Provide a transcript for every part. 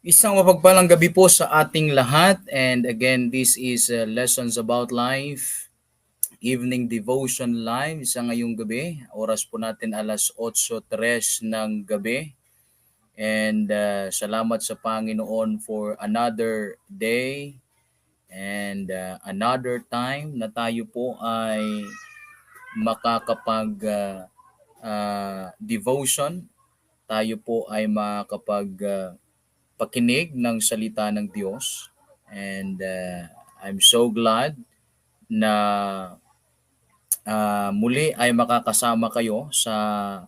Isang mapagpalang gabi po sa ating lahat, and again, this is Lessons About Life, Evening Devotion Live sa ngayong gabi. Oras po natin alas 8:03 ng gabi. And salamat sa Panginoon for another day and another time na tayo po ay makakapag devotion. Tayo po ay makakapag pakinig ng salita ng Diyos. And I'm so glad na muli ay makakasama kayo sa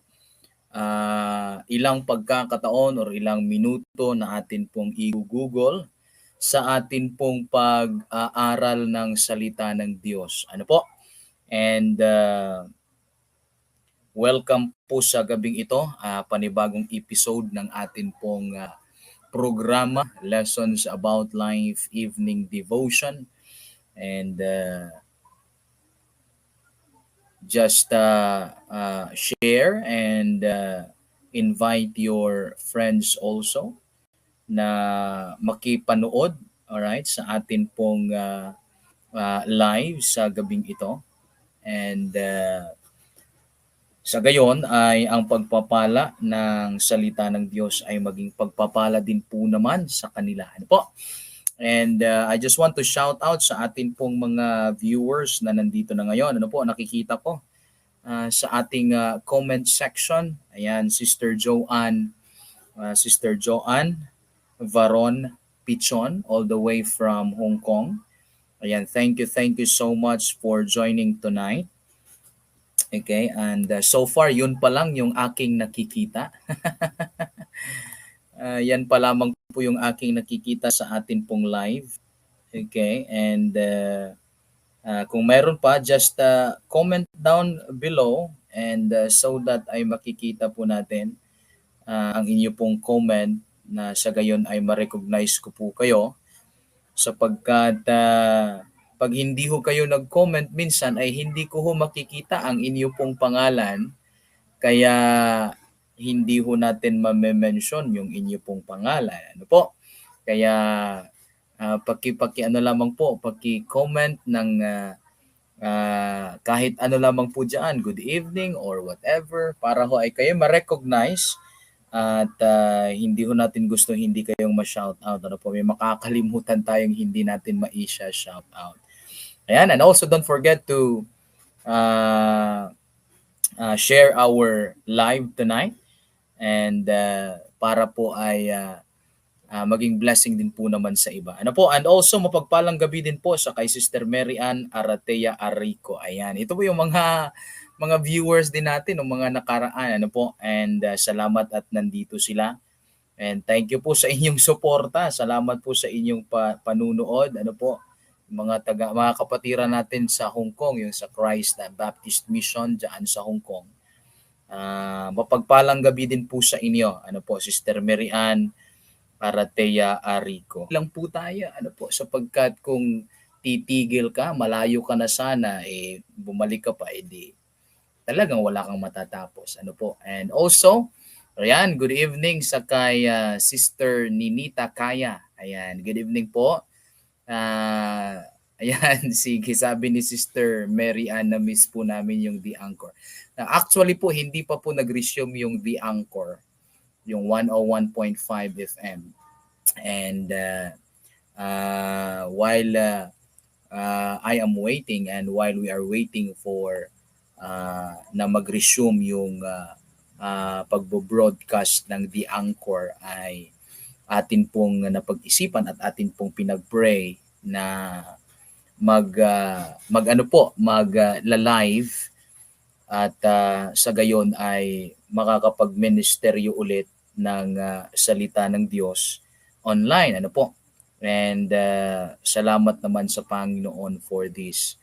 ilang pagkakataon or ilang minuto na atin pong i-google sa atin pong pag-aaral ng salita ng Diyos. Ano po? And welcome po sa gabing ito, panibagong episode ng atin pong programa, Lessons About Life Evening Devotion. And just share and invite your friends also na makipanood, alright, sa atin pong live sa gabing ito. And sa gayon ay ang pagpapala ng salita ng Diyos ay maging pagpapala din po naman sa kanila. Ano po? And I just want to shout out sa atin pong mga viewers na nandito na ngayon. Ano po, nakikita ko sa ating comment section. Ayan, Sister Joanne Varon Pichon, all the way from Hong Kong. Ayan, thank you so much for joining tonight. Okay, and so far, yun pa lang yung aking nakikita. Yan pa lamang po yung aking nakikita sa atin pong live. Okay, and kung meron pa, just comment down below and so that ay makikita po natin ang inyo pong comment na sa gayon ay ma-recognize ko po kayo sapagkat pag hindi ho kayo nag-comment minsan ay hindi ko ho makikita ang inyo pong pangalan, kaya hindi ho natin ma-mention yung inyo pong pangalan. Ano po? Kaya paki ano lamang po, paki-comment ng kahit ano lamang po diyan, good evening or whatever, para ho ay kayo ma-recognize at hindi ho natin gusto hindi kayong ma-shout out. Ano po, may makakalimutan tayong hindi natin ma-shout out. Ayan, and also don't forget to share our live tonight and para po ay maging blessing din po naman sa iba. Ano po? And also mapagpalang gabi din po sa kay Sister Mary Ann Aratea Arico. Ayan, ito po yung mga viewers din natin ng mga nakaraan. Ano po? And salamat at nandito sila. And thank you po sa inyong suporta. Salamat po sa inyong panunood. Ano po? Mga kapatiran natin sa Hong Kong, yung sa Christ Baptist Mission diyan sa Hong Kong. Mapagpalang gabi din po sa inyo. Ano po, Sister Mary Ann Aratea Arico. Lang po tayo, ano po, sapagkat kung titigil ka, malayo ka na sana, bumalik ka pa, di talagang wala kang matatapos. Ano po? And also, ayan, good evening sa kay Sister Ninita Kaya. Ayan, good evening po. Ayan, sige, sabi ni Sister Mary Ann na miss po namin yung The Anchor. Actually po, hindi pa po nag-resume yung The Anchor, yung 101.5 FM. And while I am waiting and while we are waiting for na mag-resume yung pagbo-broadcast ng The Anchor, ay atin pong napag-isipan at atin pong pinag-pray na mag-live at sa gayon ay makakapag-ministeryo ulit ng salita ng Diyos online. Ano po? And salamat naman sa Panginoon for this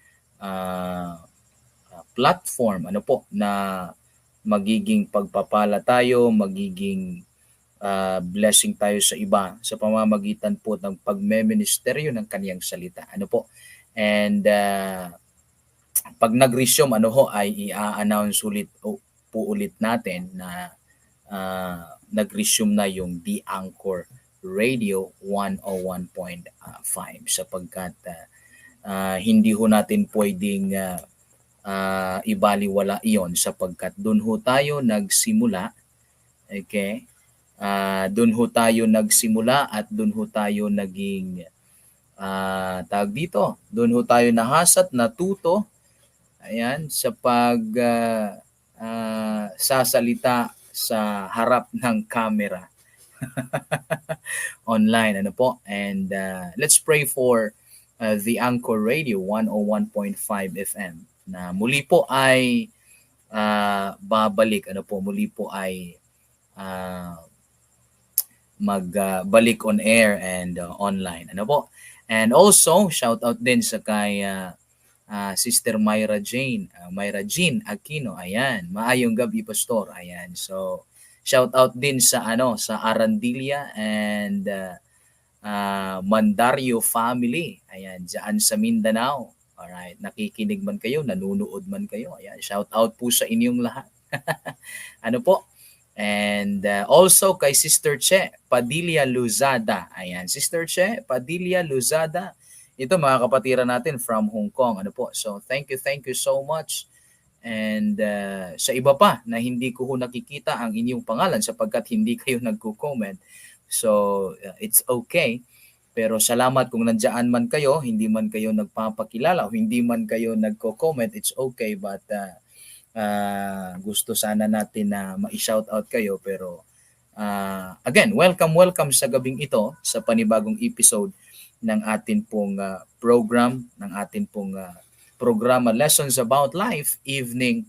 platform. Ano po? Na magiging pagpapala tayo, magiging blessing tayo sa iba sa pamamagitan po ng pagmeministeryo ng kaniyang salita. Ano po? And pag nag-resume, ano ho, ay i-announce ulit natin na nag-resume na yung The Anchor Radio 101.5 sapagkat hindi ho natin pwedeng ibaliwala iyon sapagkat doon ho tayo nagsimula. Okay? Doon ho tayo nagsimula at doon ho tayo naging tawag dito. Doon ho tayo nahasat, natuto. Ayan, sa sasalita sa harap ng camera online, ano po. And let's pray for the Anchor Radio 101.5 FM na muli po ay babalik, ano po, muli po ay magbalik on air and online, ano po. And also, shout out din sa kay Sister Myra Jean Aquino. Ayan, maayong gabi pastor. Ayan. So, shout out din sa sa Arandilla and Mandario family. Ayan, diyan sa Mindanao. Alright, nakikinig man kayo, nanunood man kayo. Ayan, shout out po sa inyong lahat. Ano po? And also kay Sister Che Padilla Luzada. Ayan, Sister Che Padilla Luzada. Ito mga kapatiran natin from Hong Kong. Ano po? So thank you so much. And sa iba pa na hindi ko nakikita ang inyong pangalan sapagkat hindi kayo nagko-comment. So it's okay. Pero salamat kung nandiyan man kayo, hindi man kayo nagpapakilala o hindi man kayo nagko-comment, it's okay. But gusto sana natin na ma-shout out kayo. Pero again, welcome sa gabing ito sa panibagong episode ng atin pong program, ng atin pong programa Lessons About Life, Evening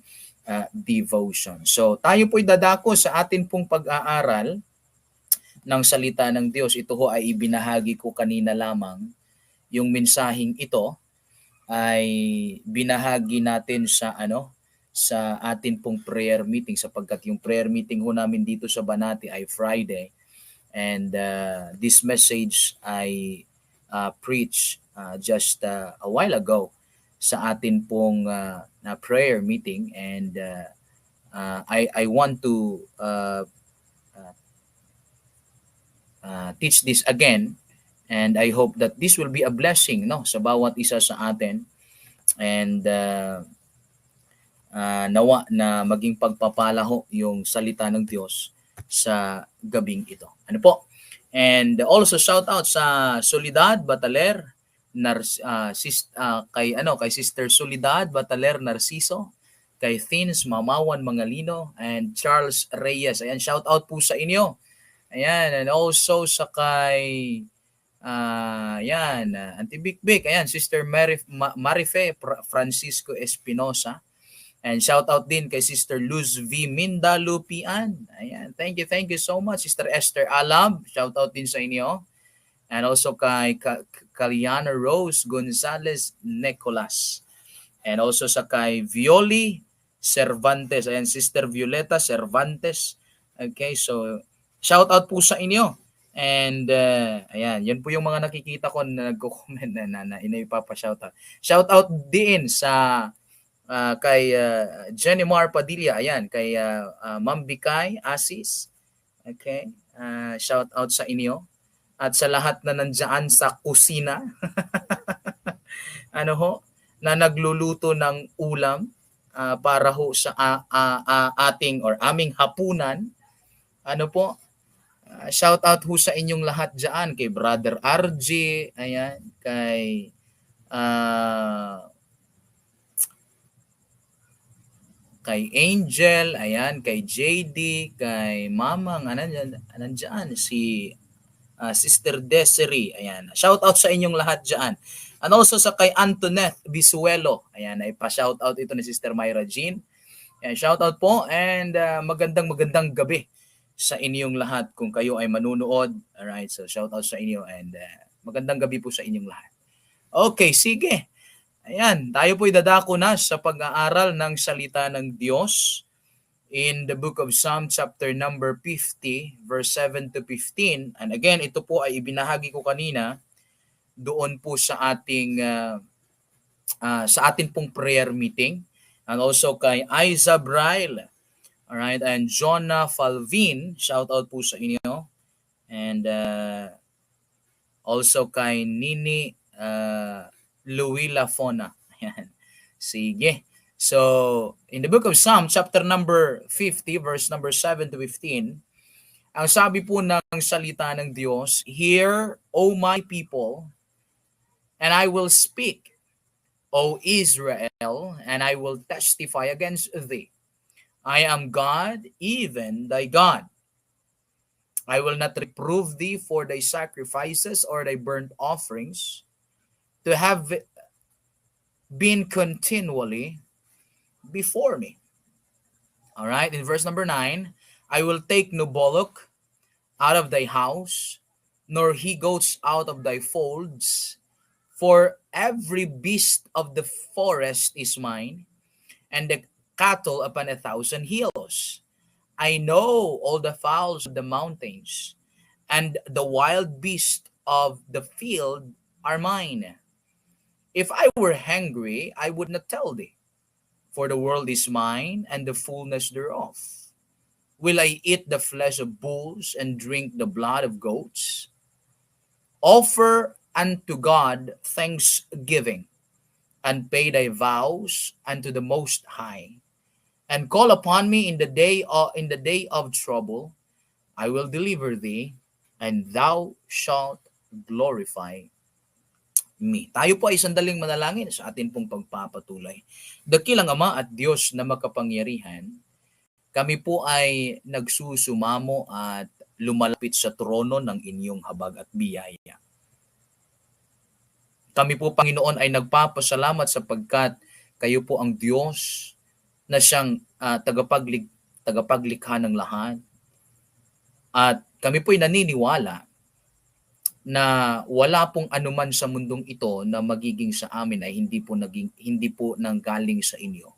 Devotion. So tayo po'y dadako sa atin pong pag-aaral ng salita ng Diyos. Ito ho ay ibinahagi ko kanina lamang. Yung mensaheng ito ay binahagi natin sa sa atin pong prayer meeting sapagkat yung prayer meeting ho namin dito sa Banati ay Friday. And this message ay preached just a while ago sa atin pong prayer meeting. And I want to teach this again, and I hope that this will be a blessing sa bawat isa sa atin, and nawa na maging pagpapala ho yung salita ng Diyos sa gabing ito. Ano po? And also shout out sa Soledad Bataler kay Sister Soledad Bataler Narciso, kay Thins Mamawan Mangalino, and Charles Reyes. Ayan, shout out po sa inyo. Ayan, and also sa kay Antibikbik, ayan, Sister Marife Francisco Espinosa. And shout out din kay Sister Luz V. Mindalupian. Ayan, thank you so much. Sister Esther Alab, shout out din sa inyo. And also kay Kaliana Rose Gonzalez Nicolas. And also sa kay Violi Cervantes. Ayan, Sister Violeta Cervantes. Okay, so shout out po sa inyo. And ayan, yan po yung mga nakikita ko na nagko-comment na inipapa-shout out. Shout out din sa kay Jenny Mar Padilla, ayan, kay Ma'am Bikay Asis. Okay? Shout out sa inyo at sa lahat na nandiyan sa kusina. Na nagluluto ng ulam para ho sa ating or aming hapunan. Shout out ho sa inyong lahat diyan, kay Brother RJ, ayan, kay Angel, ayan, kay JD, kay Mamang, nandiyan si Sister Desiree, ayan. Shout out sa inyong lahat diyan. And also sa kay Antoinette Bisuelo, ayan, ay pa-shout out ito ni Sister Myra Jean. Ayan, shout out po, and magandang gabi sa inyong lahat kung kayo ay manunood. Alright, so shout out sa inyo, and magandang gabi po sa inyong lahat. Okay, sige. Ayan, tayo po'y dadako na sa pag-aaral ng salita ng Diyos in the book of Psalm chapter number 50, verse 7 to 15. And again, ito po ay ibinahagi ko kanina doon po sa ating pong prayer meeting. And also kay Aiza Braille, alright, and Jonah Falvin, shout out po sa inyo. And also kay Nini Louis Lafona. Ayan. Sige. So, in the book of Psalm, chapter number 50, verse number 7 to 15, ang sabi po ng salita ng Diyos, "Hear, O my people, and I will speak, O Israel, and I will testify against thee. I am God, even thy God. I will not reprove thee for thy sacrifices or thy burnt offerings, to have been continually before me." All right, in verse number 9, "I will take no bullock out of thy house, nor he goats out of thy folds, for every beast of the forest is mine, and the cattle upon 1,000 hills. I know all the fowls of the mountains, and the wild beasts of the field are mine. If I were hungry, I would not tell thee, for the world is mine, and the fullness thereof. Will I eat the flesh of bulls and drink the blood of goats? Offer unto God thanksgiving, and pay thy vows unto the Most High, and call upon me in the day of trouble. I will deliver thee, and thou shalt glorify me." Tayo po ay sandaling manalangin sa atin pong pagpapatuloy. Dakilang Ama at Diyos na makapangyarihan, kami po ay nagsusumamo at lumalapit sa trono ng inyong habag at biyaya. Kami po, Panginoon, ay nagpapasalamat sapagkat kayo po ang Diyos na siyang tagapaglikha ng lahat. At kami po ay naniniwala na wala pong anuman sa mundong ito na magiging sa amin ay hindi po nanggaling sa inyo.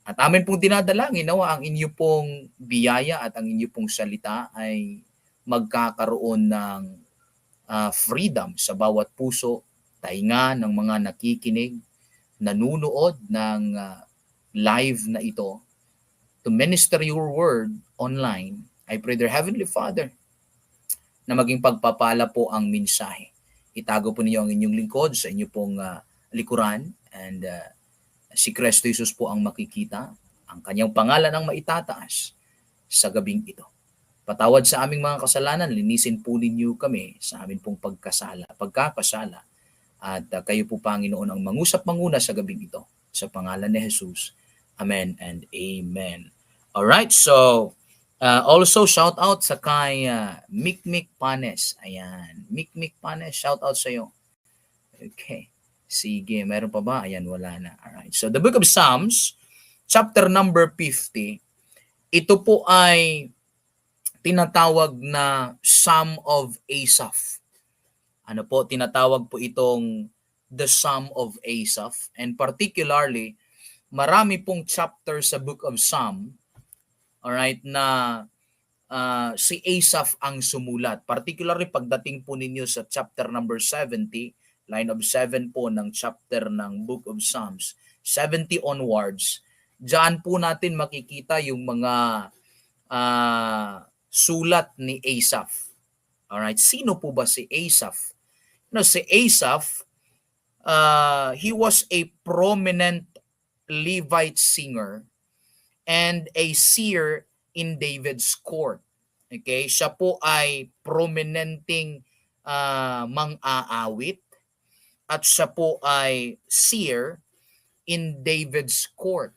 At amin pong dinadalangin nawa ang inyo pong biyaya at ang inyo pong salita ay magkakaroon ng freedom sa bawat puso, tainga ng mga nakikinig, nanunood ng live na ito to minister your word online. I pray, dear Heavenly Father, na maging pagpapala po ang mensahe. Itago po ninyo ang inyong lingkod sa inyo pong likuran, and si Kristo Jesus po ang makikita, ang kanyang pangalan ang maitataas sa gabing ito. Patawad sa aming mga kasalanan, linisin po ninyo kami sa aming pong pagkakasala. At kayo po, Panginoon, ang mangusap-manguna sa gabing ito. Sa pangalan ni Jesus. Amen and amen. Alright, so also shout out sa kay Mikmik Panes. Ayan, Mikmik Panes, shout out sa iyo. Okay. Sige, meron pa ba? Ayan, wala na. Alright, so the book of Psalms, chapter number 50, ito po ay tinatawag na Psalm of Asaph. Ano po, tinatawag po itong the Psalm of Asaph. And particularly, marami pong chapter sa book of Psalm, alright, na si Asaph ang sumulat. Particularly pagdating po ninyo sa chapter number 70, line of 7 po ng chapter ng book of Psalms, 70 onwards, diyan po natin makikita yung mga sulat ni Asaph. Alright, sino po ba si Asaph? No, si Asaph, he was a prominent Levite singer and a seer in David's court. Okay, siya po ay prominenteng mang-aawit at siya po ay seer in David's court.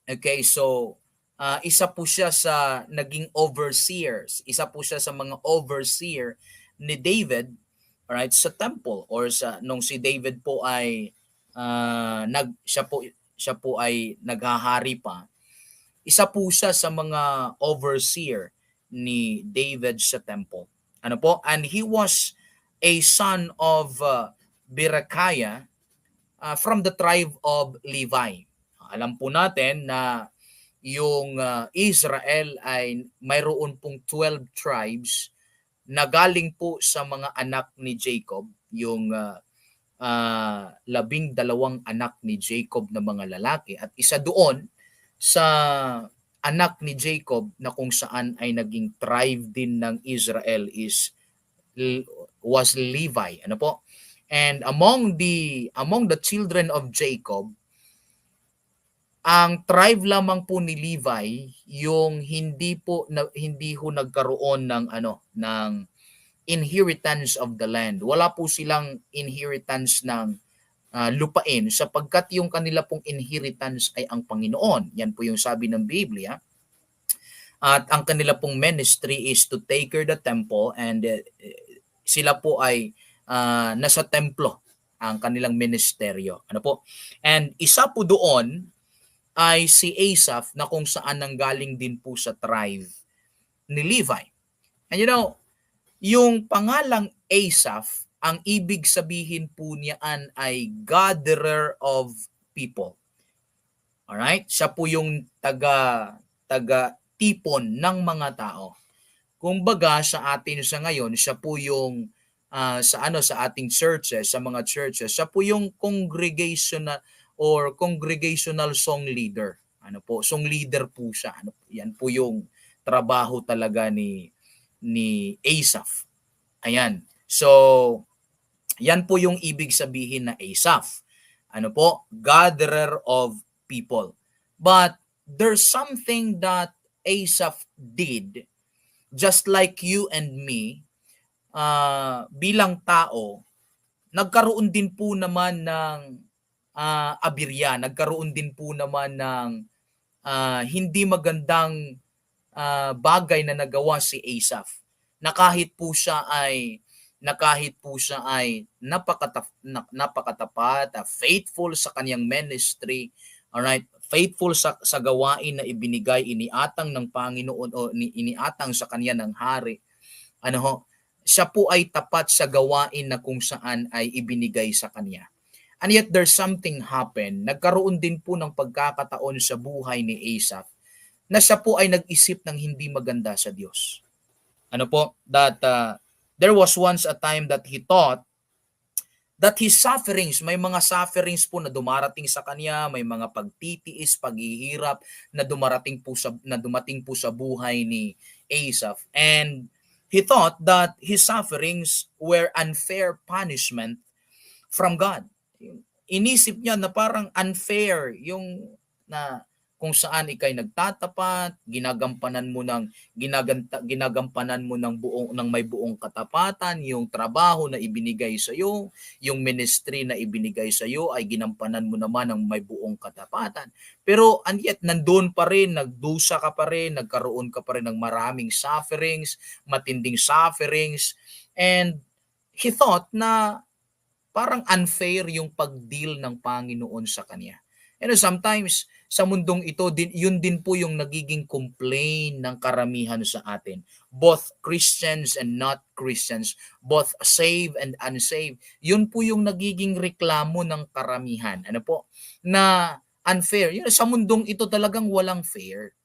Okay, so isa po siya sa naging overseers. Isa po siya sa mga overseer ni David, alright, sa temple, or sa nung si David po ay siya po ay naghahari pa. Isa po siya sa mga overseer ni David sa temple. Ano po? And he was a son of Berechiah from the tribe of Levi. Alam po natin na yung Israel ay mayroon pong 12 tribes na galing po sa mga anak ni Jacob, yung 12 anak ni Jacob na mga lalaki, at isa doon sa anak ni Jacob na kung saan ay naging tribe din ng Israel was Levi. Ano po? And among the children of Jacob, ang tribe lamang po ni Levi yung hindi ho nagkaroon ng inheritance of the land. Wala po silang inheritance ng lupain sapagkat yung kanila pong inheritance ay ang Panginoon. Yan po yung sabi ng Biblia. At ang kanila pong ministry is to take care the temple, and sila po ay nasa templo ang kanilang ministeryo. Ano po? And isa po doon ay si Asaph na kung saan nanggaling din po sa tribe ni Levi. And yung pangalang Asaph, ang ibig sabihin po niyan ay gatherer of people. Alright? Siya po yung taga tipon ng mga tao. Kumbaga sa atin sa ngayon, siya po yung sa ating churches, sa mga churches, siya po yung congregational song leader. Ano po, song leader po siya. Yan po yung trabaho talaga ni Asaph. Ayan. So, yan po yung ibig sabihin na Asaph. Ano po? Gatherer of people. But there's something that Asaph did, just like you and me, bilang tao, nagkaroon din po naman ng abirya, nagkaroon din po naman ng hindi magandang bagay na nagawa si Asaph. Na kahit po siya ay napakatapat, faithful sa kanyang ministry, alright, faithful sa gawain na iniatang ng Panginoon o iniatang sa kanya ng hari. Siya po ay tapat sa gawain na kung saan ay ibinigay sa kanya. And yet there's something happened. Nagkaroon din po ng pagkakataon sa buhay ni Asaph na siya po ay nag-isip ng hindi maganda sa Diyos. That there was once a time that he thought that his sufferings, may mga sufferings po na dumarating sa kanya, may mga pagtitiis, paghihirap na dumating po sa buhay ni Asaph. And he thought that his sufferings were unfair punishment from God. Inisip niya na parang unfair yung na kung saan ikay nagtatapat, ginagampanan mo ng may buong katapatan, yung trabaho na ibinigay sa iyo, yung ministry na ibinigay sa iyo ay ginampanan mo naman ng may buong katapatan. Pero and yet nandoon pa rin, nagdusa ka pa rin, nagkaroon ka pa rin ng maraming sufferings, matinding sufferings, and he thought na parang unfair yung pag-deal ng Panginoon sa kanya. Sometimes sa mundong ito, yun din po yung nagiging complaint ng karamihan sa atin. Both Christians and not Christians, both saved and unsaved. Yun po yung nagiging reklamo ng karamihan. Na unfair. Sa mundong ito talagang walang fair.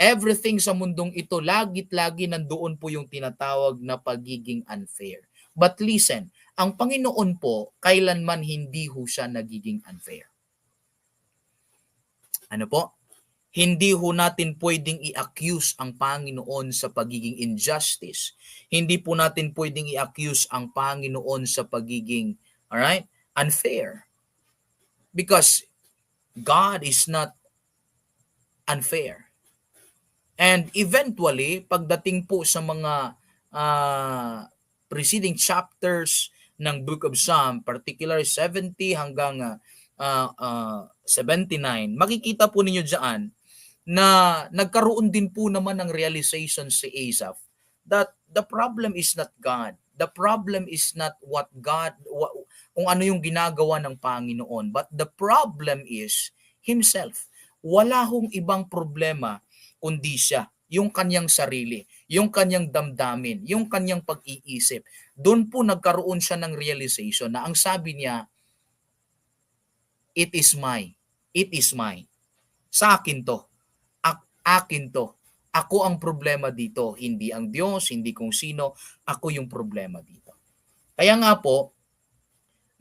Everything sa mundong ito, lagit-lagi nandoon po yung tinatawag na pagiging unfair. But listen, ang Panginoon po, kailanman hindi ho siya nagiging unfair. Hindi ho natin pwedeng i-accuse ang Panginoon sa pagiging injustice. Hindi po natin pwedeng i-accuse ang Panginoon sa pagiging, unfair. Because God is not unfair. And eventually, pagdating po sa mga preceding chapters ng Book of Psalm, particularly 70 hanggang 79, makikita po ninyo diyan na nagkaroon din po naman ng realization si Asaph that the problem is not God. The problem is not kung ano yung ginagawa ng Panginoon, but the problem is himself. Wala hong ibang problema kundi siya, yung kanyang sarili, yung kanyang damdamin, yung kanyang pag-iisip. Doon po nagkaroon siya ng realization na ang sabi niya, it is mine. Sa akin to. Akin to. Ako ang problema dito. Hindi ang Diyos, hindi kung sino. Ako yung problema dito. Kaya nga po,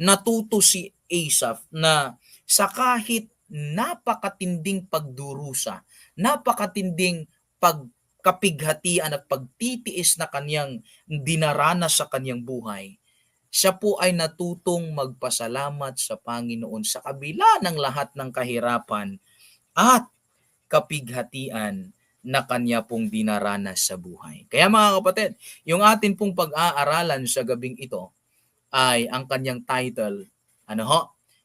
natuto si Asaph na sa kahit napakatinding pagdurusa, napakatinding pagkapighatian at pagtitiis na kanyang dinaranas sa kanyang buhay, siya po ay natutong magpasalamat sa Panginoon sa kabila ng lahat ng kahirapan at kapighatian na kanya pong dinaranas sa buhay. Kaya mga kapatid, yung atin pong pag-aaralan sa gabing ito ay ang kanyang title, ano ho?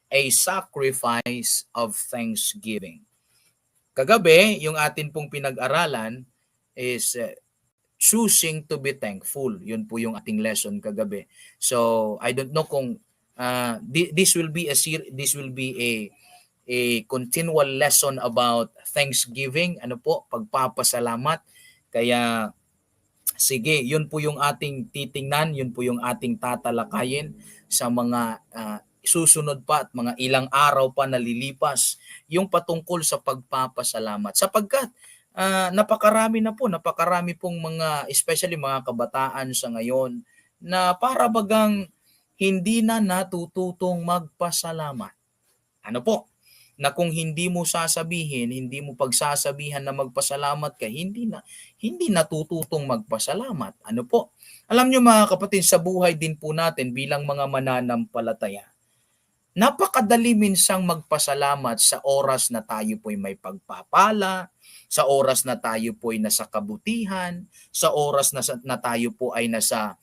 A Sacrifice of Thanksgiving. Kagabi, yung atin pong pinag-aralan is choosing to be thankful. Yun po yung ating lesson kagabi. So, I don't know kung this will be a continual lesson about Thanksgiving, ano po, pagpapasalamat. Kaya sige, yun po yung ating titingnan, yun po yung ating tatalakayin sa mga susunod pa at mga ilang araw pa na lilipas, yung patungkol sa pagpapasalamat. Sapagkat napakarami pong mga, especially mga kabataan sa ngayon, na para bagang hindi na natututong magpasalamat. Ano po? Na kung hindi mo sasabihin, hindi mo pagsasabihan na magpasalamat ka, hindi natututong magpasalamat. Ano po? Alam niyo mga kapatid, sa buhay din po natin bilang mga mananampalataya, napakadali minsang magpasalamat sa oras na tayo po'y may pagpapala, sa oras na tayo po'y nasa kabutihan, sa oras na tayo po ay sa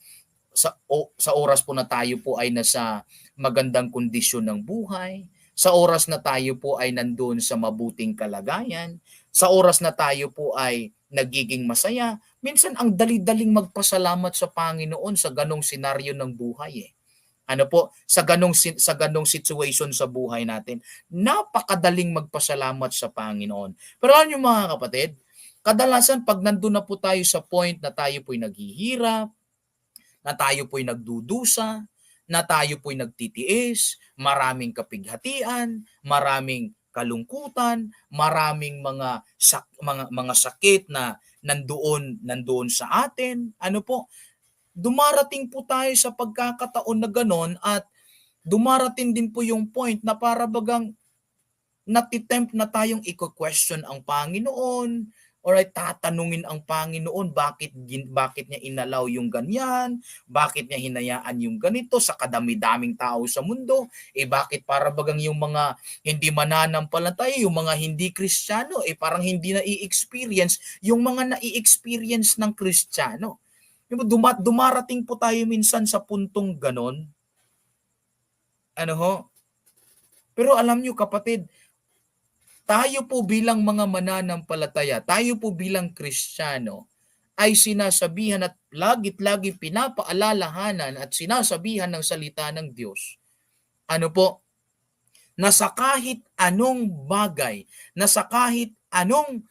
oras po na tayo po ay nasa magandang kondisyon ng buhay, sa oras na tayo po ay nandoon sa mabuting kalagayan, sa oras na tayo po ay nagiging masaya. Minsan ang dali-daling magpasalamat sa Panginoon sa ganong senaryo ng buhay Ano po, sa ganong situation sa buhay natin. Napakadaling magpasalamat sa Panginoon. Pero alam niyo mga kapatid, kadalasan pag nandun na po tayo sa point na tayo po'y naghihirap, na tayo po'y nagdudusa, na tayo po'y nagtitiis, maraming kapighatian, maraming kalungkutan, maraming mga sakit na nandoon sa atin. Ano po? Dumarating po tayo sa pagkakataon na ganon at dumarating din po yung point na para bagang natitempt na tayong i-question ang Panginoon, or ay tatanungin ang Panginoon bakit niya inalaw yung ganyan, bakit niya hinayaan yung ganito sa kadami-daming tao sa mundo, bakit para bagang yung mga hindi mananampalataya, yung mga hindi Kristiyano, parang hindi na i-experience yung mga na-i-experience ng Kristiyano. Dumarating po tayo minsan sa puntong ganon. Ano ho? Pero alam nyo kapatid, tayo po bilang mga mananampalataya, tayo po bilang Kristiyano, ay sinasabihan at lagi pinapaalalahanan at sinasabihan ng salita ng Diyos. Ano po? Na sa kahit anong bagay, na sa kahit anong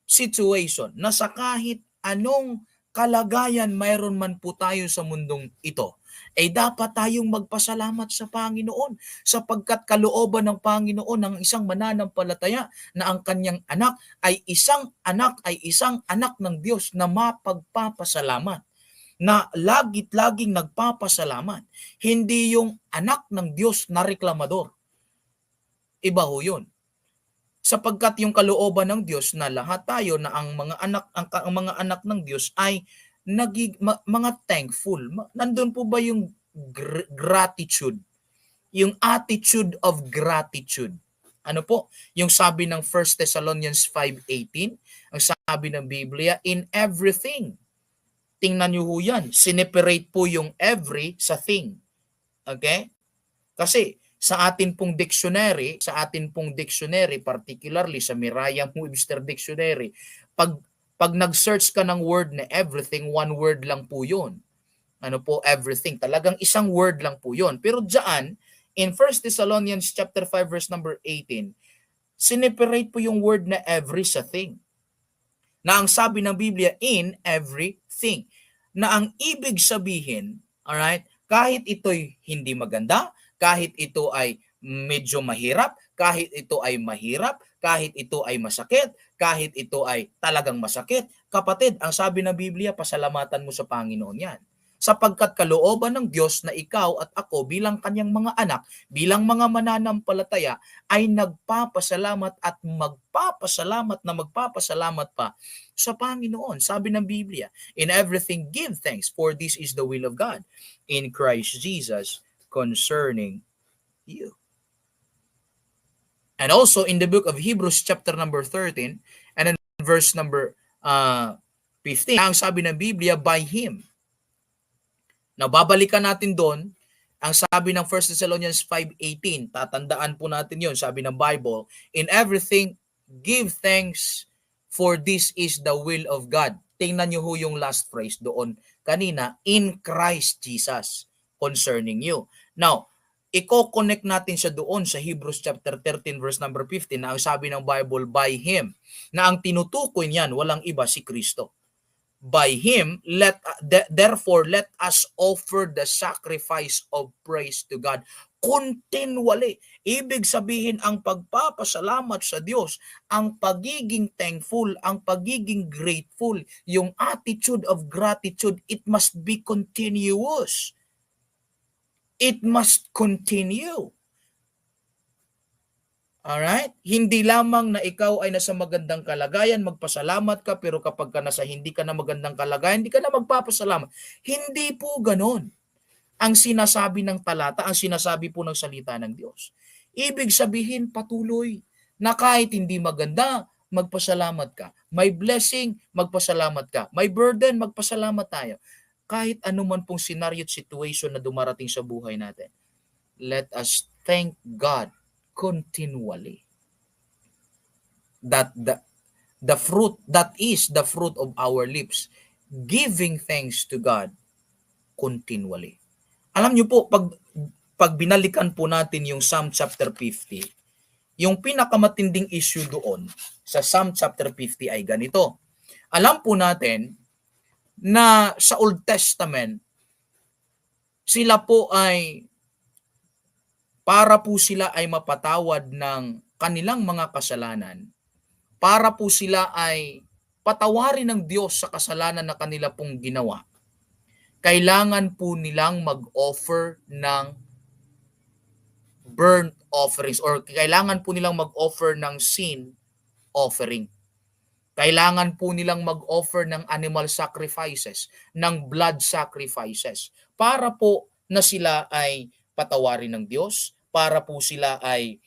situation, na sa kahit anong kalagayan mayroon man po tayo sa mundong ito, dapat tayong magpasalamat sa Panginoon sapagkat kalooban ng Panginoon ng isang mananampalataya na ang kanyang anak ay isang anak ng Diyos na mapagpapasalamat, na laging nagpapasalamat. Hindi yung anak ng Diyos na reklamador. Iba ho yun. Sapagkat yung kalooban ng Diyos na lahat tayo na ang mga anak ng Diyos ay mga thankful. Nandun po ba yung gratitude? Yung attitude of gratitude. Ano po? Yung sabi ng 1 Thessalonians 5:18, ang sabi ng Biblia, in everything. Tingnan niyo ho yan. Sineperate po yung every sa thing. Okay? Kasi sa atin pong dictionary, particularly sa Merriam-Webster Dictionary, pag nag-search ka ng word na everything, one word lang po 'yon. Ano po, everything. Talagang isang word lang po 'yon. Pero diyan, in 1 Thessalonians chapter 5 verse number 18, sineperate po yung word na every sa thing. Na ang sabi ng Biblia, in everything. Na ang ibig sabihin, alright, kahit ito'y hindi maganda, kahit ito ay medyo mahirap, kahit ito ay mahirap, kahit ito ay masakit, kahit ito ay talagang masakit, kapatid, ang sabi ng Biblia, pasalamatan mo sa Panginoon yan. sapagkat kalooban ng Diyos na ikaw at ako bilang kanyang mga anak, bilang mga mananampalataya, ay nagpapasalamat at magpapasalamat pa sa Panginoon. Sabi ng Biblia, in everything give thanks, for this is the will of God in Christ Jesus concerning you. And also in the book of Hebrews chapter number 13 and then verse number 15, ang sabi ng Biblia, by Him. Now, babalikan natin doon ang sabi ng 1 Thessalonians 5:18. Tatandaan po natin yon. Sabi ng Bible, in everything, give thanks, for this is the will of God. Tingnan nyo ho yung last phrase doon kanina, in Christ Jesus concerning you. Now, i-connect natin siya doon sa Hebrews chapter 13 verse number 15 na ang sabi ng Bible, by Him, na ang tinutukoy niyan walang iba si Kristo. By Him, therefore let us offer the sacrifice of praise to God continually. Ibig sabihin, ang pagpapasalamat sa Diyos, ang pagiging thankful, ang pagiging grateful, yung attitude of gratitude, it must be continuous. It must continue. Alright? Hindi lamang na ikaw ay nasa magandang kalagayan, magpasalamat ka, pero kapag ka nasa hindi ka na magandang kalagayan, hindi ka na magpapasalamat. Hindi po ganon ang sinasabi ng talata, ang sinasabi po ng salita ng Diyos. Ibig sabihin, patuloy na kahit hindi maganda, magpasalamat ka. May blessing, magpasalamat ka. May burden, magpasalamat tayo. Kahit anuman pong scenario at situation na dumarating sa buhay natin, let us thank God continually. That the fruit, that is the fruit of our lips, giving thanks to God continually. Alam niyo po, pag binalikan po natin yung Psalm chapter 50, yung pinakamatinding issue doon sa Psalm chapter 50 ay ganito. Alam po natin na sa Old Testament, sila po ay para po sila ay mapatawad ng kanilang mga kasalanan, para po sila ay patawarin ng Diyos sa kasalanan na kanila pong ginawa, kailangan po nilang mag-offer ng burnt offerings, or kailangan po nilang mag-offer ng sin offering. Kailangan po nilang mag-offer ng animal sacrifices, ng blood sacrifices, para po na sila ay patawarin ng Diyos, para po sila ay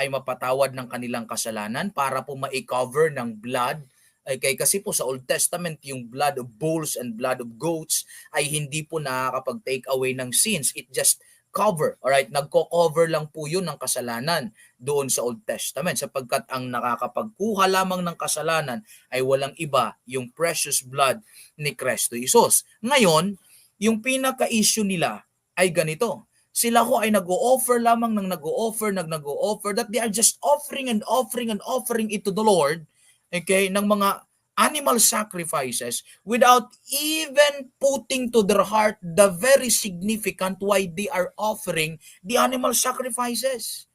mapatawad ng kanilang kasalanan, para po ma-cover ng blood. Okay, kasi po sa Old Testament, yung blood of bulls and blood of goats ay hindi po nakakapag-take away ng sins. It just cover, alright? Nagko-cover lang po yun ng kasalanan doon sa Old Testament, sapagkat ang nakakapagkuha lamang ng kasalanan ay walang iba, yung precious blood ni Kristo Jesus. Ngayon, yung pinaka-issue nila ay ganito. Sila ko ay nag-o-offer lamang ng nag-o-offer, that they are just offering and offering and offering it to the Lord, okay, ng mga animal sacrifices without even putting to their heart the very significant why they are offering the animal sacrifices.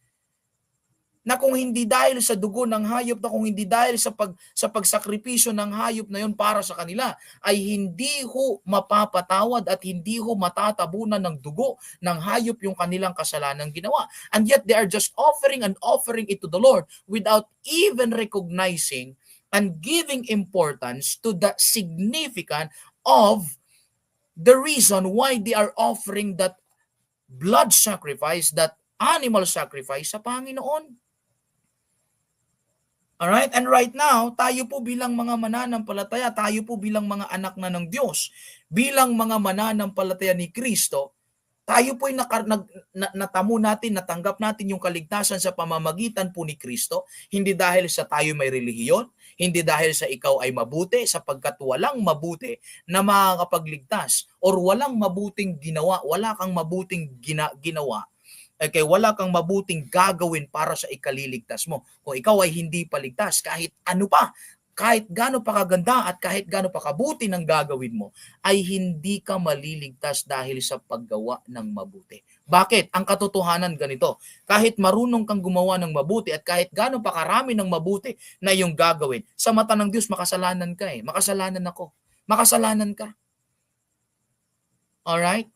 Na kung hindi dahil sa dugo ng hayop, na kung hindi dahil sa pagsakripisyo ng hayop na yun para sa kanila, ay hindi ho mapapatawad at hindi ho matatabunan ng dugo ng hayop yung kanilang kasalanang ginawa. And yet they are just offering and offering it to the Lord without even recognizing and giving importance to the significance of the reason why they are offering that blood sacrifice, that animal sacrifice sa Panginoon. Alright? And right now, tayo po bilang mga mananampalataya, tayo po bilang mga anak na ng Diyos, bilang mga mananampalataya ni Kristo, tayo po ay natamo natin, natanggap natin yung kaligtasan sa pamamagitan po ni Kristo, hindi dahil sa tayo may relihiyon, hindi dahil sa ikaw ay mabuti, sapagkat walang mabuti na makakapagligtas, or walang mabuting ginawa, wala kang mabuting ginawa, okay, wala kang mabuting gagawin para sa ikaliligtas mo. Kung ikaw ay hindi paligtas, kahit ano pa, kahit gaano pa kaganda at kahit gaano pa kabuti ng gagawin mo, ay hindi ka maliligtas dahil sa paggawa ng mabuti. Bakit? Ang katotohanan ganito, kahit marunong kang gumawa ng mabuti at kahit gaano pa karami ng mabuti na iyong gagawin, sa mata ng Diyos, makasalanan ka eh. Makasalanan ako. Makasalanan ka. Alright?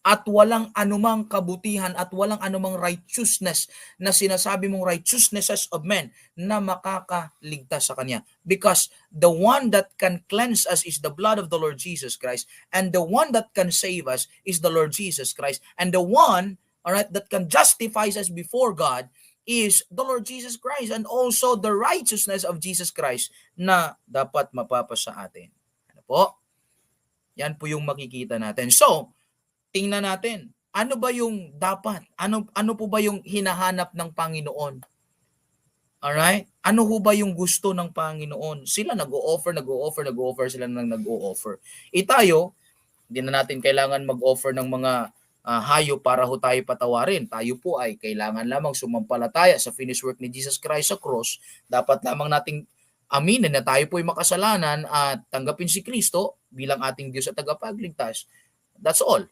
At walang anumang kabutihan at walang anumang righteousness na sinasabi mong righteousnesses of men na makakaligtas sa Kanya. Because the one that can cleanse us is the blood of the Lord Jesus Christ, and the one that can save us is the Lord Jesus Christ, and the one, alright, that can justify us before God is the Lord Jesus Christ, and also the righteousness of Jesus Christ na dapat mapapasa atin. Ano po? Yan po yung makikita natin. So, tingnan natin, ano ba yung dapat? Ano po ba yung hinahanap ng Panginoon? Alright? Ano ho ba yung gusto ng Panginoon? Sila nag-o-offer sila nang nag-o-offer. Tayo, hindi na natin kailangan mag-offer ng mga hayop para ho tayo patawarin. Tayo po ay kailangan lamang sumampalataya sa finished work ni Jesus Christ sa cross. Dapat lamang nating aminin na tayo po ay makasalanan at tanggapin si Kristo bilang ating Diyos at tagapagligtas. That's all.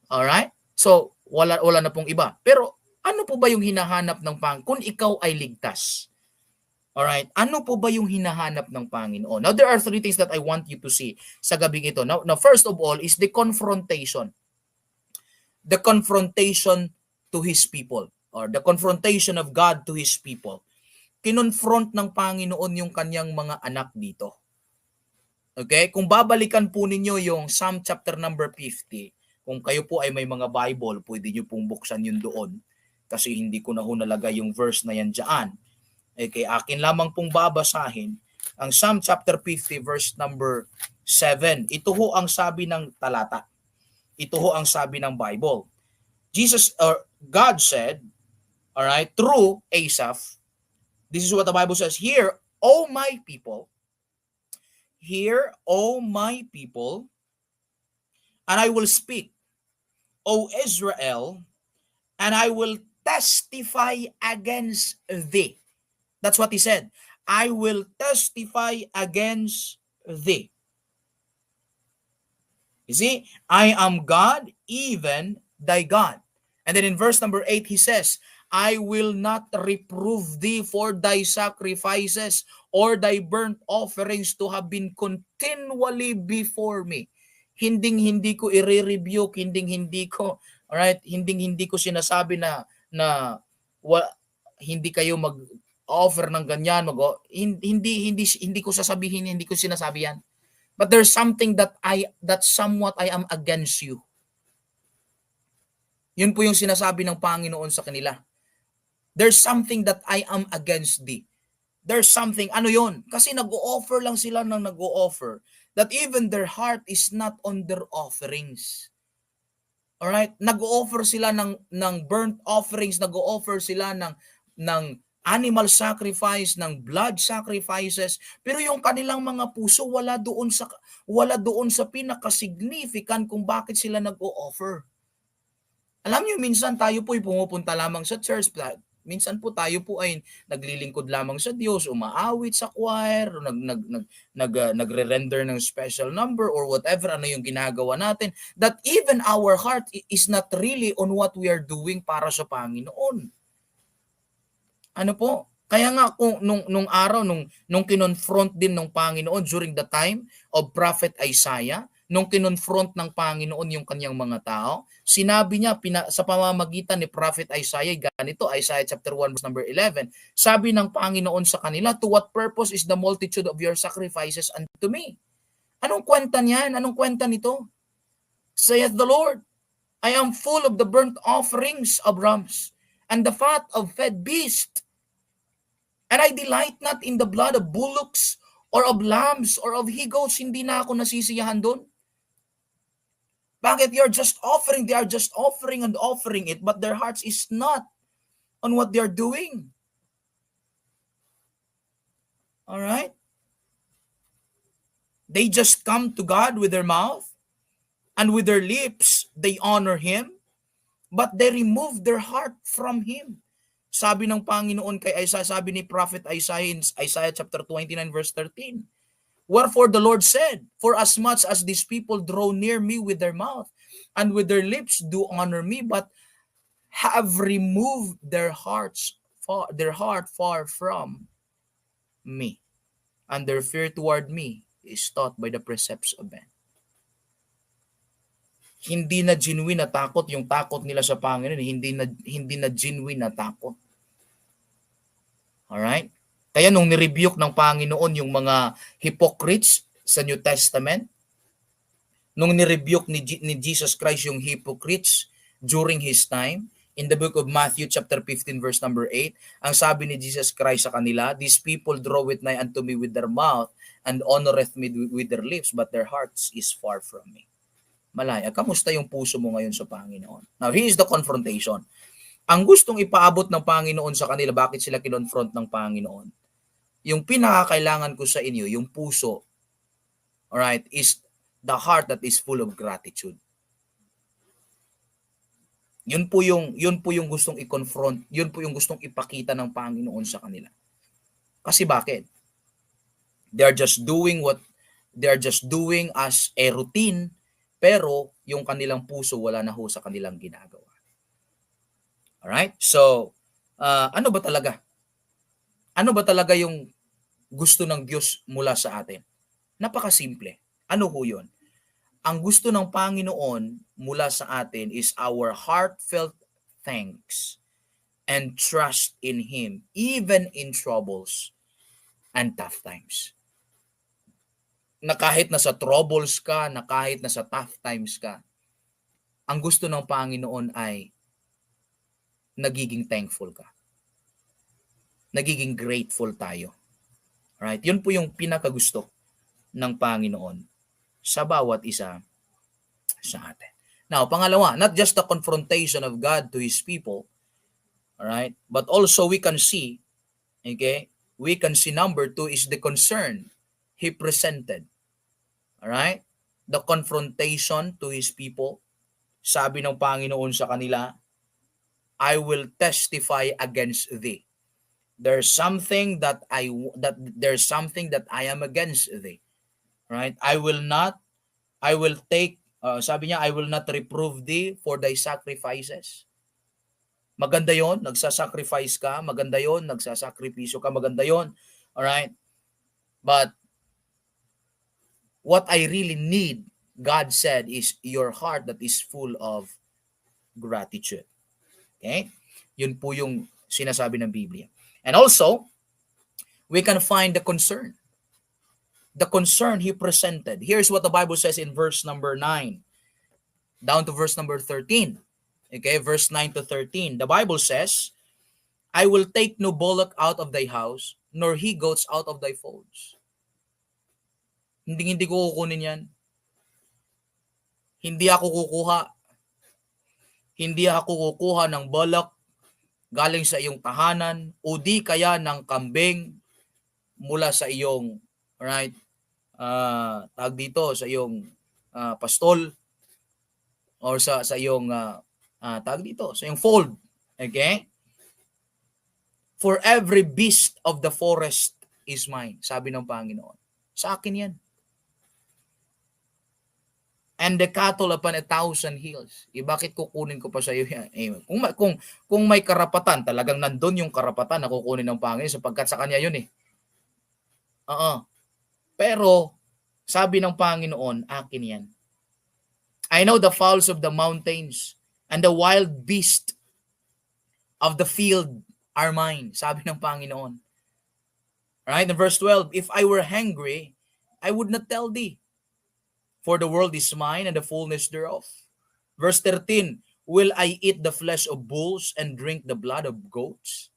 Alright? So, wala na pong iba. Pero, ano po ba yung hinahanap ng Panginoon kung ikaw ay ligtas? Alright? Ano po ba yung hinahanap ng Panginoon? Now, there are three things that I want you to see sa gabing ito. Now, first of all is the confrontation. The confrontation to His people. Or the confrontation of God to His people. Kinonfront ng Panginoon yung kanyang mga anak dito. Okay? Kung babalikan po ninyo yung Psalm chapter number 50, kung kayo po ay may mga Bible, pwede nyo pong buksan yun doon. Kasi hindi ko na ho nalagay yung verse na yan dyan. Okay, akin lamang pong babasahin ang Psalm chapter 50 verse number 7. Ito ho ang sabi ng talata. Ito ho ang sabi ng Bible. God said, all right, through Asaph, this is what the Bible says, Hear, O my people, and I will speak, O Israel, and I will testify against thee. That's what he said. I will testify against thee. You see, I am God, even thy God. And then in verse number 8, he says, I will not reprove thee for thy sacrifices or thy burnt offerings to have been continually before me. Hindi ko i-rebuke, hindi ko, alright, hindi ko sinasabi na hindi kayo mag-offer ng ganyan, hindi ko sasabihin, hindi ko sinasabi yan. But there's something that somewhat I am against you. Yun po yung sinasabi ng Panginoon sa kanila. There's something that I am against thee. There's something, ano yun? Kasi nag-o-offer lang sila ng nag-o-offer, that even their heart is not on their offerings. Alright? Nag-o-offer sila ng burnt offerings, nag-o-offer sila ng animal sacrifice, ng blood sacrifices, pero yung kanilang mga puso wala doon sa pinaka-significant kung bakit sila nag-o-offer. Alam niyo, minsan tayo po ay pumupunta lamang sa church. Minsan po tayo po ay naglilingkod lamang sa Diyos, umaawit sa choir, nagre-render ng special number or whatever ano yung ginagawa natin, that even our heart is not really on what we are doing para sa Panginoon. Ano po? Kaya nga kung nung araw nung kinonfront din ng Panginoon during the time of Prophet Isaiah, nung kinonfront ng Panginoon yung kanyang mga tao, sinabi niya sa pamamagitan ni Prophet Isaiah, ganito, Isaiah chapter 1 verse number 11, sabi ng Panginoon sa kanila, to what purpose is the multitude of your sacrifices unto me? Anong kwenta niyan? Anong kwenta nito? Saith the Lord, I am full of the burnt offerings of rams and the fat of fed beasts. And I delight not in the blood of bullocks or of lambs or of he-goats. Hindi na ako nasisiyahan doon. Bakit? They are just offering and offering it, but their hearts is not on what they are doing. Alright? They just come to God with their mouth, and with their lips, they honor Him, but they remove their heart from Him. Sabi ng Panginoon kay Isaiah, sabi ni Prophet Isaiah in Isaiah chapter 29 verse 13. Wherefore the Lord said, for as much as these people draw near me with their mouth, and with their lips do honor me, but have removed their heart far from me, and their fear toward me is taught by the precepts of men. Hindi na genuine na takot yung takot nila sa Panginoon, hindi na genuine na takot. Alright? Kaya nung nirebuke ng Panginoon yung mga hypocrites sa New Testament, nung nirebuke ni Jesus Christ yung hypocrites during His time, in the book of Matthew chapter 15 verse number 8, ang sabi ni Jesus Christ sa kanila, these people draweth nigh unto me with their mouth, and honoreth me with their lips, but their hearts is far from me. Malaya, kamusta yung puso mo ngayon sa Panginoon? Now, here is the confrontation. Ang gustong ipaabot ng Panginoon sa kanila, bakit sila kinonfront ng Panginoon? Yung pinakakailangan ko sa inyo, yung puso, alright, is the heart that is full of gratitude. Yun po yung gustong i-confront, yun po yung gustong ipakita ng Panginoon sa kanila. Kasi bakit? They are just doing as a routine, pero yung kanilang puso wala na ho sa kanilang ginagawa. Alright? So, ano ba talaga? Ano ba talaga yung gusto ng Diyos mula sa atin? Napakasimple. Ano ho yun? Ang gusto ng Panginoon mula sa atin is our heartfelt thanks and trust in Him, even in troubles and tough times. Na kahit nasa troubles ka, na kahit nasa tough times ka, ang gusto ng Panginoon ay nagiging thankful ka. Nagiging grateful tayo. Right? Yun po yung pinakagusto ng Panginoon sa bawat isa sa atin. Now, pangalawa, not just the confrontation of God to His people, alright, but also we can see number 2 is the concern He presented. Alright? The confrontation to His people. Sabi ng Panginoon sa kanila, I will testify against thee. There's something that I am against thee. Right? I will not reprove thee for thy sacrifices. Maganda yon, nagsasacrifice ka, maganda yon, nagsasakripisyo ka, maganda yon. All right? But what I really need, God said, is your heart that is full of gratitude. Okay? Yun po yung sinasabi ng Biblia. And also, we can find the concern. The concern He presented. Here's what the Bible says in verse number 9 down to verse number 13. Okay, verse 9 to 13. The Bible says, I will take no bullock out of thy house, nor he goats out of thy folds. Hindi ko kukunin yan. Hindi ako kukuha ng bullock galing sa iyong tahanan, o di kaya ng kambing mula sa iyong, right, tag dito, sa iyong pastol, or sa iyong tag dito, sa iyong fold. Okay? For every beast of the forest is mine, sabi ng Panginoon. Sa akin yan. And the cattle upon 1,000 hills. Bakit kukunin ko pa sa iyo yan? Kung may karapatan, talagang nandun yung karapatan na kukunin ng Panginoon sapagkat sa Kanya yun eh. Pero, sabi ng Panginoon, akin yan. I know the fowls of the mountains and the wild beast of the field are mine, sabi ng Panginoon. Right? In verse 12, if I were hungry, I would not tell thee, for the world is mine and the fullness thereof. Verse 13, will I eat the flesh of bulls and drink the blood of goats?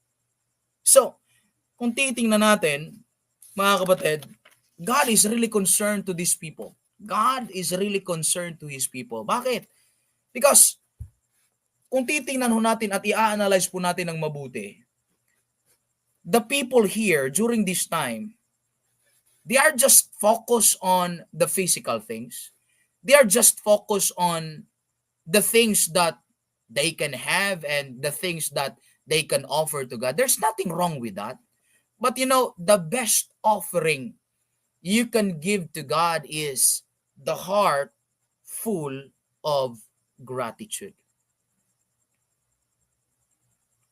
So, kung titingnan natin, mga kapatid, God is really concerned to these people. God is really concerned to His people. Bakit? Because, kung titingnan natin at i-analyze po natin ng mabuti, the people here during this time, they are just focused on the physical things. They are just focused on the things that they can have and the things that they can offer to God. There's nothing wrong with that. But the best offering you can give to God is the heart full of gratitude.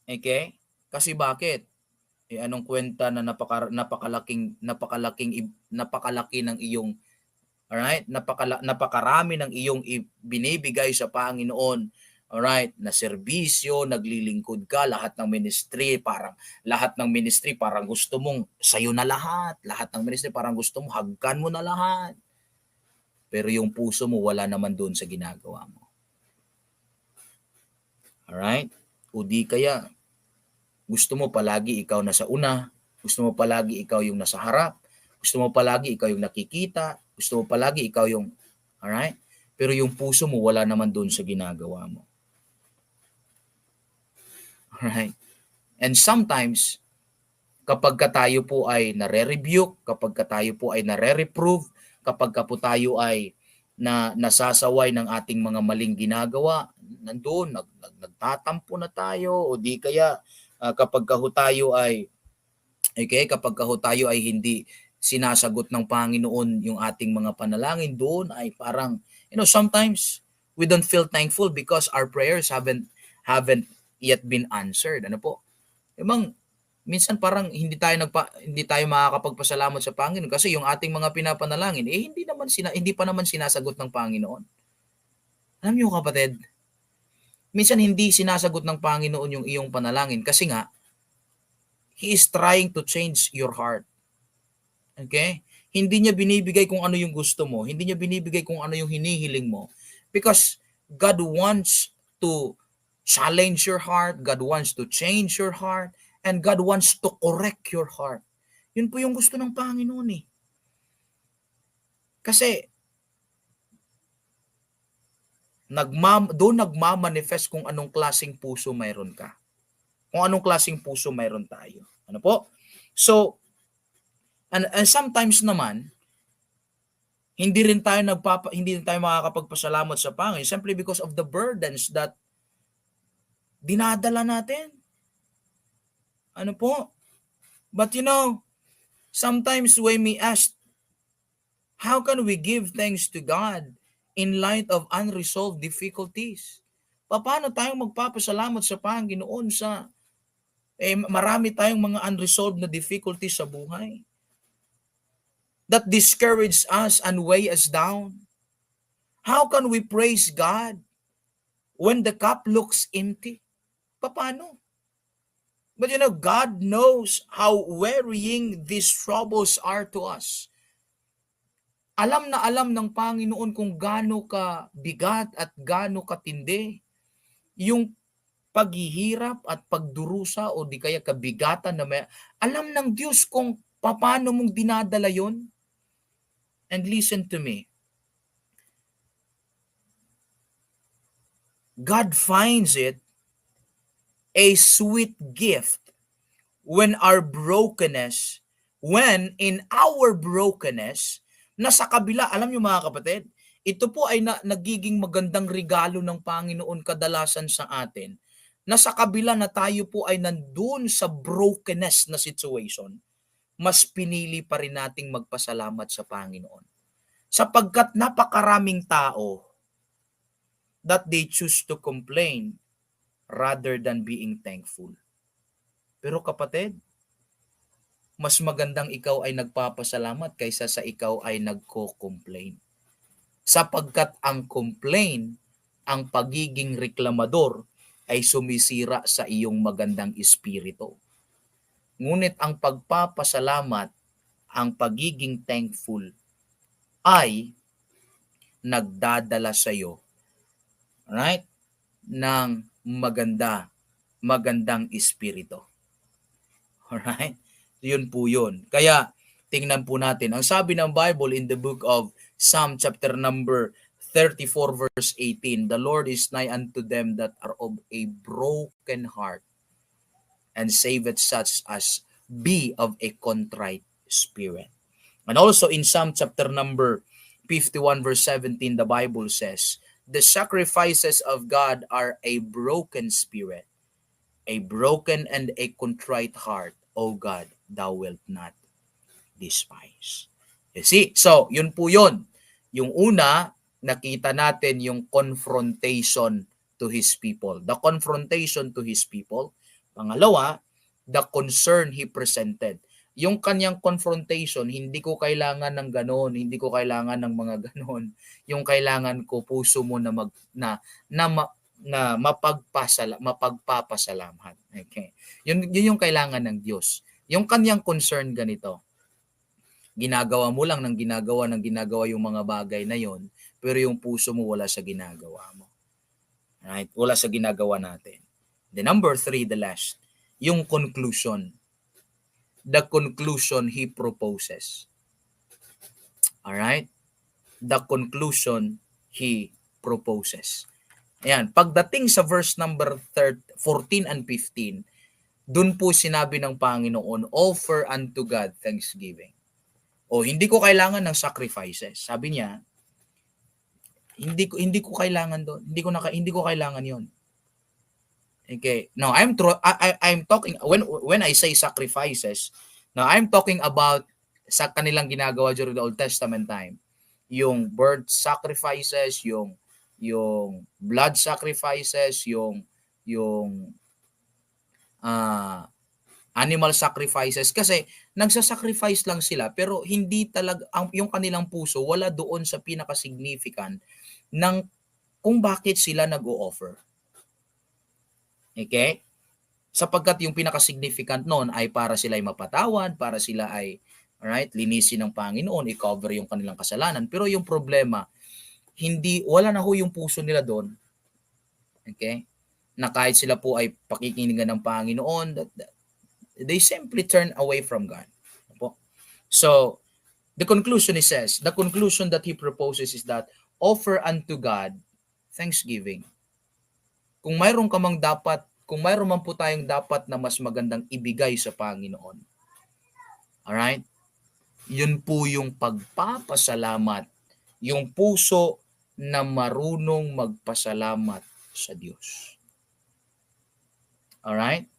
Okay? Kasi bakit? Anong kwenta na napakalaki ng iyong, alright? Napakarami ng iyong binibigay sa Panginoon. Alright, na serbisyo, naglilingkod ka, lahat ng ministry parang gusto mong sayo na lahat ng ministry parang gusto mo hagkan mo na lahat. Pero yung puso mo wala naman doon sa ginagawa mo. Alright? O di kaya gusto mo palagi ikaw nasa una, gusto mo palagi ikaw yung nasa harap, gusto mo palagi ikaw yung nakikita, gusto mo palagi ikaw yung, alright? Pero yung puso mo wala naman doon sa ginagawa mo. Alright? And sometimes, kapag tayo po ay nare-rebuke, kapag tayo po ay nare-reprove, kapag po tayo ay nasasaway ng ating mga maling ginagawa, nandoon, nagtatampo na tayo, o di kaya kapag tayo ay hindi sinasagot ng Panginoon yung ating mga panalangin, doon ay parang, sometimes we don't feel thankful because our prayers haven't yet been answered. Ano po? Minsan parang hindi tayo makakapagpasalamat sa Panginoon kasi yung ating mga pinapanalangin hindi pa naman sinasagot ng Panginoon. Alam niyo kapatid, minsan hindi sinasagot ng Panginoon yung iyong panalangin kasi nga He is trying to change your heart. Okay? Hindi niya binibigay kung ano yung gusto mo, hindi niya binibigay kung ano yung hinihiling mo because God wants to challenge your heart, God wants to change your heart, and God wants to correct your heart. Yun po yung gusto ng Panginoon eh. Kasi doon nagmamanifest kung anong klaseng puso mayroon ka. Kung anong klaseng puso mayroon tayo. Ano po? So, and sometimes naman, hindi rin tayo makakapagpasalamat sa Panginoon simply because of the burdens that dinadala natin. Ano po? But sometimes when we ask, how can we give thanks to God in light of unresolved difficulties? Paano tayong magpapasalamat sa Panginoon sa marami tayong mga unresolved na difficulties sa buhay that discourage us and weigh us down? How can we praise God when the cup looks empty? Paano? But God knows how wearying these troubles are to us. Alam na alam ng Panginoon kung gaano ka bigat at gaano katindi yung paghihirap at pagdurusa o di kaya kabigatan na may. Alam ng Diyos kung paano mong dinadala yon. And listen to me. God finds it a sweet gift when in our brokenness, na sa kabila, alam niyo mga kapatid, ito po ay nagiging magandang regalo ng Panginoon kadalasan sa atin, na sa kabila na tayo po ay nandun sa brokenness na situation, mas pinili pa rin nating magpasalamat sa Panginoon. Sapagkat napakaraming tao that they choose to complain rather than being thankful. Pero kapatid, mas magandang ikaw ay nagpapasalamat kaysa sa ikaw ay nagko-complain. Sapagkat ang complain, ang pagiging reklamador, ay sumisira sa iyong magandang espiritu. Ngunit ang pagpapasalamat, ang pagiging thankful, ay nagdadala sa iyo, right, ng magandang espiritu. Alright? Yun po yun. Kaya, tingnan po natin. Ang sabi ng Bible in the book of Psalm chapter number 34 verse 18, the Lord is nigh unto them that are of a broken heart, and saveth such as be of a contrite spirit. And also in Psalm chapter number 51 verse 17, the Bible says, the sacrifices of God are a broken spirit, A broken and a contrite heart, O God, thou wilt not despise. You see? So, yun po yun. Yung una, nakita natin yung confrontation to His people. The confrontation to His people. Pangalawa, the concern He presented. Yung kanyang confrontation, hindi ko kailangan ng ganon, hindi ko kailangan ng mga ganon. Yung kailangan ko, puso mo na mapagpapasalamat. Okay. Yun yung kailangan ng Diyos. Yung kanyang concern ganito, ginagawa mo lang ng ginagawa yung mga bagay na yon, pero yung puso mo wala sa ginagawa mo. Right? Wala sa ginagawa natin. The number 3, the last, yung conclusion. The conclusion He proposes. Alright? The conclusion He proposes. Ayan, pagdating sa verse number 14 and 15, dun po sinabi ng Panginoon, offer unto God thanksgiving. O hindi ko kailangan ng sacrifices. Sabi niya, hindi ko kailangan doon. Hindi ko kailangan 'yon. Okay. Now, I'm talking when I say sacrifices, now I'm talking about sa kanilang ginagawa during the Old Testament time. Yung bird sacrifices, yung blood sacrifices, yung animal sacrifices, kasi nagsasacrifice lang sila pero hindi talaga yung kanilang puso wala doon sa pinaka-significant ng kung bakit sila nag-o-offer. Okay? Sapagkat yung pinaka-significant noon ay para sila ay mapatawad, para sila ay linisin ng Panginoon, i-cover yung kanilang kasalanan. Pero yung problema, wala na ho yung puso nila doon. Okay? Na kahit sila po ay pakikinggan ng Panginoon, they simply turn away from God. So, the conclusion the conclusion that He proposes is that offer unto God thanksgiving. Kung mayroon man po tayong dapat na mas magandang ibigay sa Panginoon. Alright? Yun po yung pagpapasalamat, yung puso na marunong magpasalamat sa Diyos. Alright?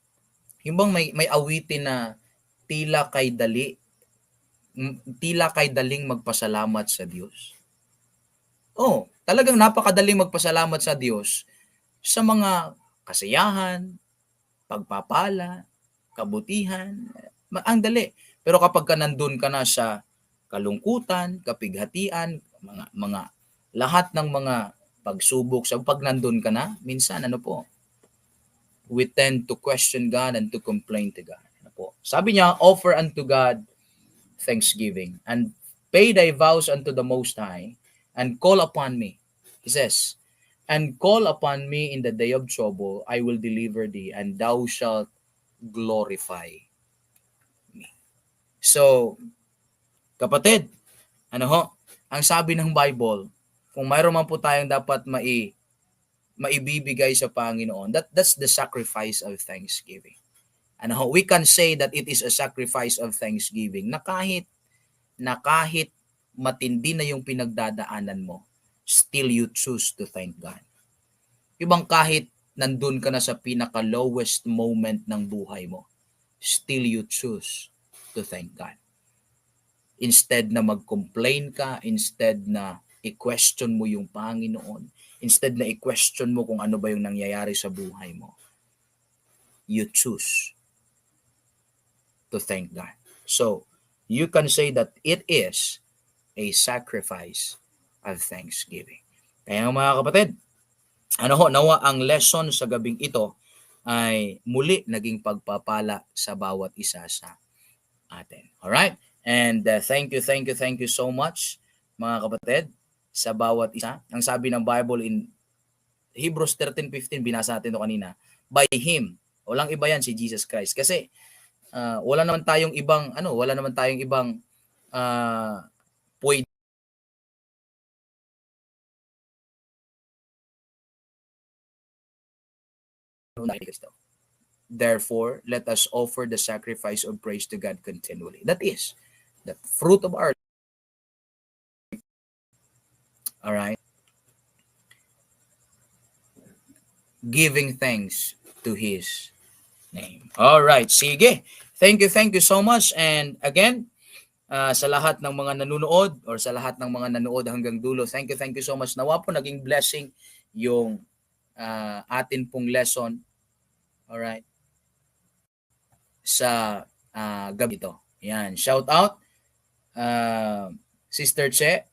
Yung bang may awitin na tila kay daling magpasalamat sa Diyos. Oh, talagang napakadaling magpasalamat sa Diyos sa mga kasiyahan, pagpapala, kabutihan, ang dali. Pero kapag nandun ka na sa kalungkutan, kapighatian, mga lahat ng mga pagsubok, pag nandun ka na, minsan we tend to question God and to complain to God. Sabi niya, offer unto God thanksgiving and pay thy vows unto the Most High and call upon me. He says, and call upon me in the day of trouble, I will deliver thee, and thou shalt glorify me. So, kapatid, ang sabi ng Bible, kung mayroon man po tayong dapat maibibigay sa Panginoon, that's the sacrifice of thanksgiving. And we can say that it is a sacrifice of thanksgiving na kahit matindi na yung pinagdadaanan mo, still you choose to thank God. Ibang kahit nandun ka na sa pinaka-lowest moment ng buhay mo, still you choose to thank God. Instead na mag-complain ka, instead na i-question mo yung Panginoon, instead na i-question mo kung ano ba yung nangyayari sa buhay mo, you choose to thank God. So, you can say that it is a sacrifice of thanksgiving. Kaya mga kapatid, nawa ang lesson sa gabing ito ay muli naging pagpapala sa bawat isa sa atin. Alright? And thank you so much mga kapatid sa bawat isa. Ang sabi ng Bible in Hebrews 13:15, binasa natin ito kanina, by Him, walang iba yan, si Jesus Christ. Kasi wala naman tayong ibang pwede. Therefore, let us offer the sacrifice of praise to God continually. That is the fruit of our life. All right. Giving thanks to His name. All right, sige. Thank you so much. And again, sa lahat ng mga nanonood or sa lahat ng mga nanood hanggang dulo, thank you so much. Nawa po naging blessing yung atin pong lesson. All right. Sa gabi ito. Yan. Shout out Sister Che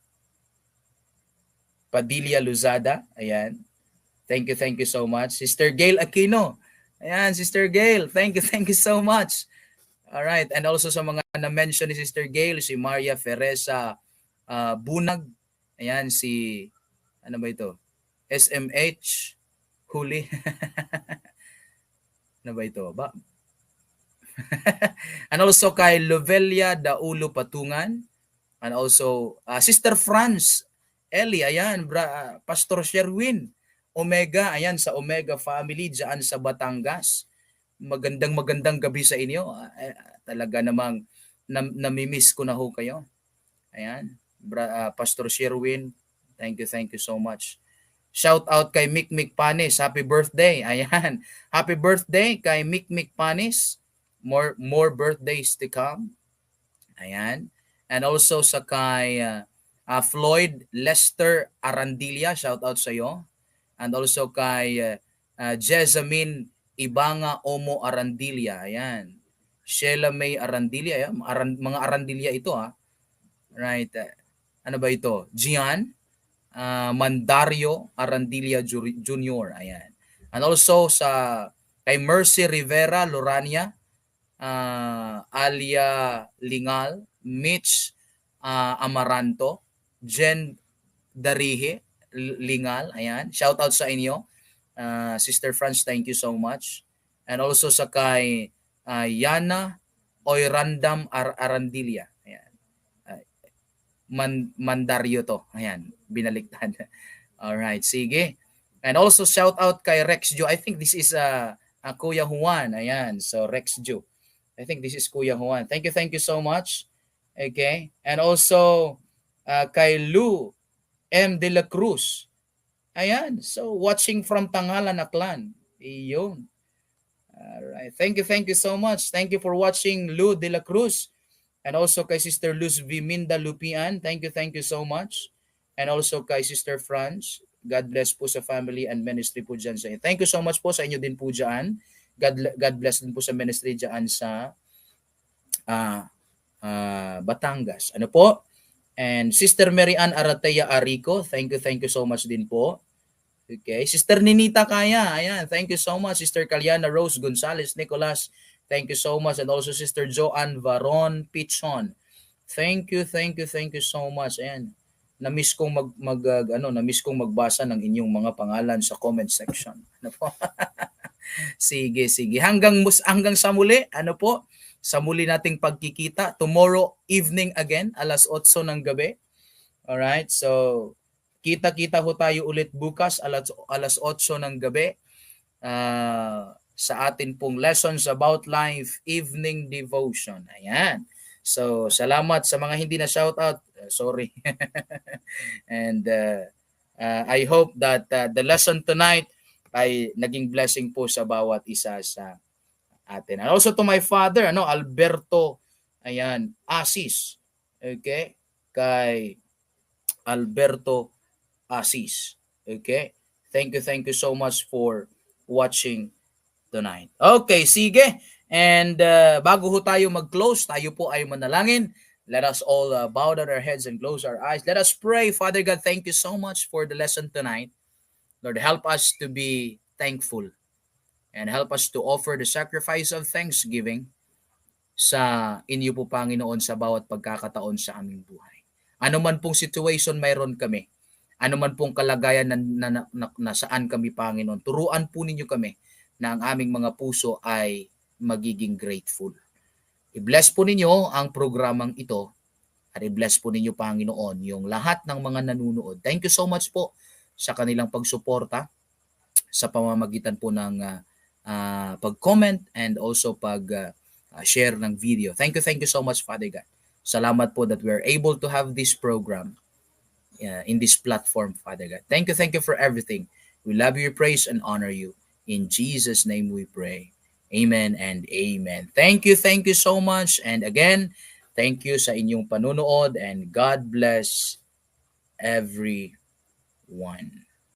Padilla Luzada. Ayan. Thank you so much. Sister Gail Aquino. Ayan, Sister Gail. Thank you so much. All right. And also sa mga na-mention ni Sister Gail, si Maria Feresa Bunag. Ayan, si, ano ba ito? SMH Huli. Ano ba ito? Ba? And also kay Lovelia Daulo Patungan. And also Sister Franz Eli, ayan, Pastor Sherwin Omega, ayan, sa Omega family dyan sa Batangas. Magandang gabi sa inyo. Talaga namang namimiss ko na ho kayo. Ayan, Pastor Sherwin, thank you so much. Shout out kay Mick Panis, happy birthday. Ayan, happy birthday kay Mick Panis. More birthdays to come. Ayan. And also sa kay Floyd Lester Arandilla, shout out sa iyo. And also kay Jessamine Ibanga Omo Arandilla. Ayan. Sheila May Arandilla. Ayan. Mga Arandilla ito ha. Right. Ano ba ito? Gian Mandario Arandilla Jr. Ayan. And also sa kay Mercy Rivera Lorania, Alia Lingal, Mitch Amaranto, Jen Darihe Lingal, ayan. Shout out sa inyo. Sister Franz, thank you so much. And also sa kay Yana Oyrandam Arandilla. Ayan. Mandario to. Ayan, binaliktad. All right, sige. And also shout out kay Rex Jo. I think this is Kuya Juan. Ayan, so Rex Jo. I think this is Kuya Juan. Thank you so much. Okay. And also kay Lou M. De La Cruz. Ayan. So watching from Tangalan, Aklan. Iyon. Alright. Thank you so much. Thank you for watching, Lou De La Cruz. And also kay Sister Luz Viminda Lupian. Thank you so much. And also kay Sister Franz. God bless po sa family and ministry po dyan sa inyo. Thank you so much po sa inyo din po dyan. God bless din po sa ministry dyan sa Batangas. Ano po? And Sister Mary Ann Aratea Arico, thank you so much din po. Okay. Sister Ninita Kaya, ayan, thank you so much. Sister Kalyana Rose Gonzalez Nicolas, thank you so much. And also Sister Joanne Varon Pichon, thank you so much. Ayan, na-miss kong na-miss kong magbasa ng inyong mga pangalan sa comment section. Ano po? Sige. Hanggang sa muli, ano po? Sa muli nating pagkikita tomorrow evening again, alas 8 ng gabi. Alright, so kita-kita ho tayo ulit bukas alas 8 ng gabi sa atin pong Lessons About Life Evening Devotion. Ayan. So, salamat sa mga hindi na shoutout. Sorry. And I hope that the lesson tonight ay naging blessing po sa bawat isa sa atin. And also to my father, Alberto, ayan, Asis. Okay? Kay Alberto Asis. Okay? Thank you so much for watching tonight. Okay, sige. And bago ho tayo mag-close, tayo po ay manalangin. Let us all bow down our heads and close our eyes. Let us pray. Father God, thank you so much for the lesson tonight. Lord, help us to be thankful and help us to offer the sacrifice of thanksgiving sa inyo po, Panginoon, sa bawat pagkakataon sa aming buhay. Ano man pong situation mayroon kami, ano man pong kalagayan na saan kami, Panginoon, turuan po ninyo kami na ang aming mga puso ay magiging grateful. I-bless po ninyo ang programang ito at i-bless po ninyo, Panginoon, yung lahat ng mga nanunood. Thank you so much po sa kanilang pagsuporta sa pamamagitan po ng pag-comment and also pag-share ng video. Thank you so much, Father God. Salamat po that we are able to have this program in this platform, Father God. Thank you for everything. We love you, praise, and honor you. In Jesus' name we pray. Amen and amen. Thank you so much. And again, thank you sa inyong panunood and God bless everyone.